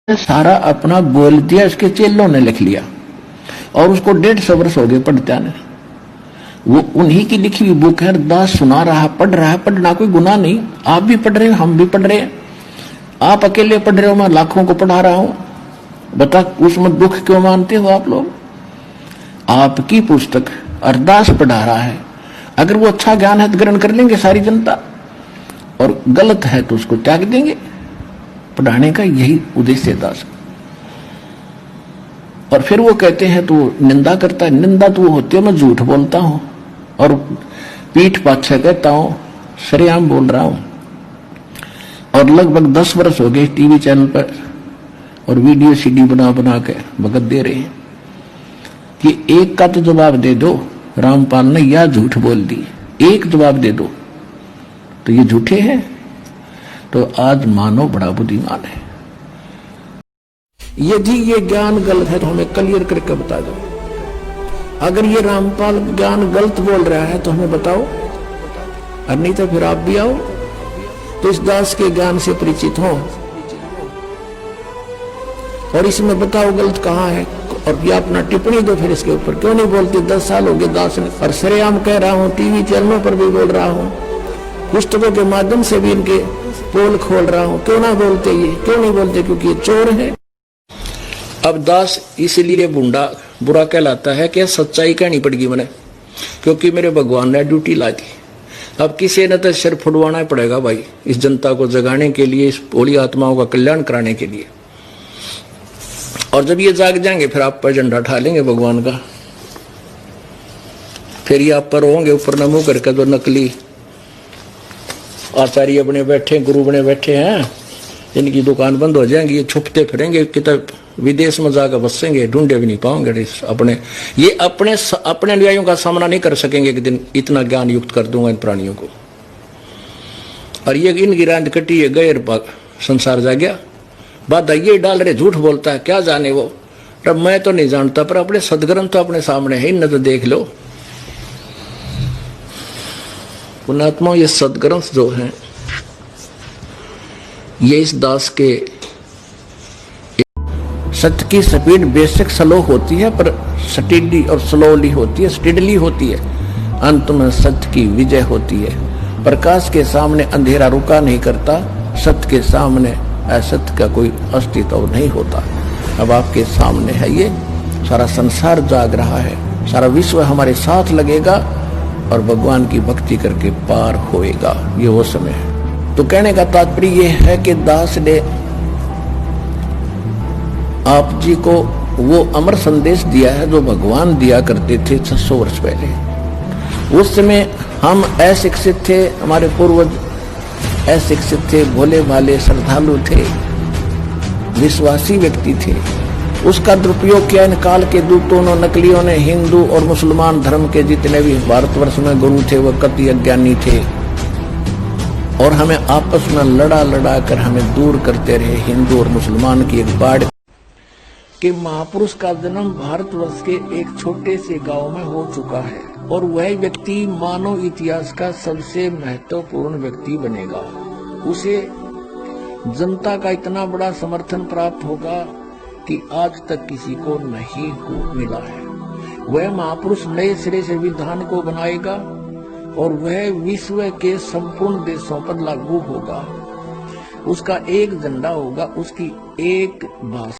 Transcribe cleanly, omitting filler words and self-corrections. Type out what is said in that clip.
सारा अपना बोल दिया, इसके चेलों ने लिख लिया और उसको 150 वर्ष हो गए पढ़ते ने। वो उन्हीं की लिखी हुई बुक है, दास सुना रहा, पढ़ रहा है। पढ़ना कोई गुनाह नहीं, आप भी पढ़ रहे हो, हम भी पढ़ रहे हैं। आप अकेले पढ़ रहे हो, मैं लाखों को पढ़ा रहा हूं। बता उसमें दुख क्यों मानते हो आप लोग? आपकी पुस्तक अरदास पढ़ा रहा है, अगर वो अच्छा ज्ञान है तो ग्रहण कर लेंगे सारी जनता, और गलत है तो उसको त्याग देंगे। पढ़ाने का यही उद्देश्य है दास। और फिर वो कहते हैं तो निंदा करता है। निंदा तो वो होती है मैं झूठ बोलता हूं और पीठ पाछे कहता हूं, सरेआम बोल रहा हूं। और लगभग 10 वर्ष हो गए टीवी चैनल पर और वीडियो सीडी बना बना के भगत दे रहे हैं कि एक का तो जवाब दे दो, रामपाल ने यह झूठ बोल दी, एक जवाब दे दो तो ये झूठे हैं। तो आज मानो बड़ा बुद्धिमान है। यदि ये ज्ञान गलत है तो हमें क्लियर करके बता दो। अगर ये रामपाल ज्ञान गलत बोल रहा है तो हमें बताओ, और नहीं तो फिर आप भी आओ तो इस दास के ज्ञान से परिचित हो और इसमें बताओ गलत कहाँ है, और ये अपना टिप्पणी दो फिर इसके ऊपर। क्यों नहीं बोलते? 10 साल हो गए दास ने, और सरेआम कह रहा हूं, टीवी चैनलों पर भी बोल रहा हूं, पुस्तकों के माध्यम से भी इनके पोल खोल रहा हूं। क्यों ना बोलते? ये क्यों नहीं बोलते? क्योंकि ये चोर है। अब दास इसलिए बुंडा बुरा कहलाता है कि सच्चाई कहनी पड़ेगी मैंने, क्योंकि मेरे भगवान ने ड्यूटी ला दी। अब किसी ने तो सिर फुड़वाना ही पड़ेगा भाई, इस जनता को जगाने के लिए, इस भोली आत्माओं का कल्याण कराने के लिए। और जब ये जाग जाएंगे फिर आप पर झंडा उठा लेंगे भगवान का। फिर ये आप पर होंगे ऊपर न मुंह करके, जो नकली आचार्य बने बैठे, गुरु बने बैठे हैं, इनकी दुकान बंद हो जाएंगी, ये छुपते फिरेंगे, कितने विदेश में जाकर बसेंगे, ढूंढे भी नहीं पाओगे। अपने अनुयायियों का सामना नहीं कर सकेंगे। एक दिन इतना ज्ञान युक्त कर दूंगा इन प्राणियों को। और ये इनकी रांद कटी है, गैर संसार जा गया। बात ये डाल रहे, झूठ बोलता है, क्या जाने वो। तब मैं तो नहीं जानता, पर अपने सदग्रंथ तो अपने सामने है, इन तो देख लो। पुण्यात्माओं, ये सदग्रंथ जो हैं ये इस दास के सत्य की स्पीड बेसिक स्लो होती है, पर स्टेडी और स्लोली होती है, स्टेडली होती है। अंत में सत्य की विजय होती है। प्रकाश के सामने अंधेरा रुका नहीं करता, सत्य के सामने असत्य का कोई अस्तित्व नहीं होता। अब आपके सामने है, ये सारा संसार जाग रहा है, सारा विश्व हमारे साथ लगेगा और भगवान की भक्ति करके पार होएगा। ये वो समय है। तो कहने का तात्पर्य ये है कि दास ने आप जी को वो अमर संदेश दिया है जो भगवान दिया करते थे 600 वर्ष पहले। उस समय हम अशिक्षित थे, हमारे पूर्वज अशिक्षित थे, भोले भाले श्रद्धालु थे, विश्वासी व्यक्ति थे। उसका दुरुपयोग किया इन काल के दूतों ने, नकलियों ने। हिंदू और मुसलमान धर्म के जितने भी भारतवर्ष में गुरु थे वो कति अज्ञानी थे और हमें आपस में लड़ा लड़ा कर हमें दूर करते रहे। हिंदू और मुसलमान की एक बाढ़ कि महापुरुष का जन्म भारतवर्ष के एक छोटे से गांव में हो चुका है और वह व्यक्ति मानव इतिहास का सबसे महत्वपूर्ण व्यक्ति बनेगा। उसे जनता का इतना बड़ा समर्थन प्राप्त होगा कि आज तक किसी को नहीं मिला है। वह महापुरुष नए सिरे से विधान को बनाएगा और वह विश्व के संपूर्ण देशों पर लागू होगा। उसका एक झंडा होगा, उसकी एक भाषा